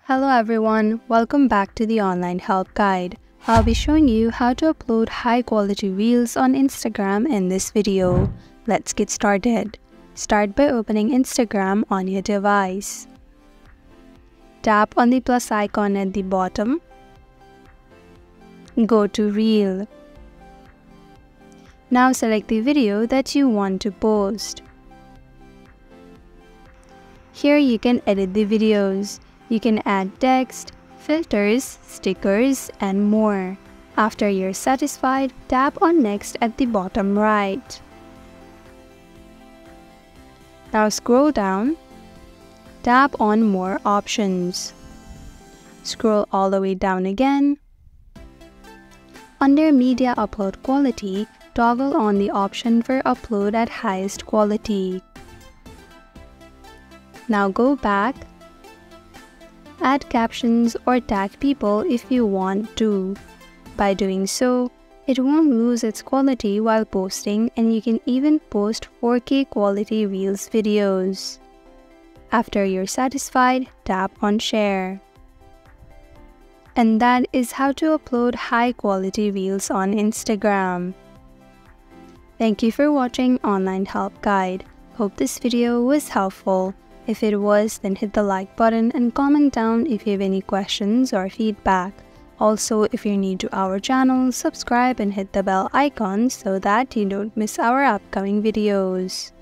Hello everyone, welcome back to the online help guide. I'll be showing you how to upload high quality reels on Instagram in this video. Let's get started. Start by opening Instagram on your device. Tap on the plus icon at the bottom. Go to Reel. Now select the video that you want to post. Here you can edit the videos. You can add text, filters, stickers, and more. After you're satisfied, tap on Next at the bottom right. Now scroll down. Tap on More Options. Scroll all the way down again. Under Media Upload Quality, toggle on the option for Upload at Highest Quality. Now go back. Add captions or tag people if you want to. By doing so, it won't lose its quality while posting, and you can even post 4K quality Reels videos. After you're satisfied, tap on Share. And that is how to upload high quality Reels on Instagram. Thank you for watching Online Help Guide. Hope this video was helpful. If it was, then hit the like button and comment down if you have any questions or feedback. Also, if you're new to our channel, subscribe and hit the bell icon so that you don't miss our upcoming videos.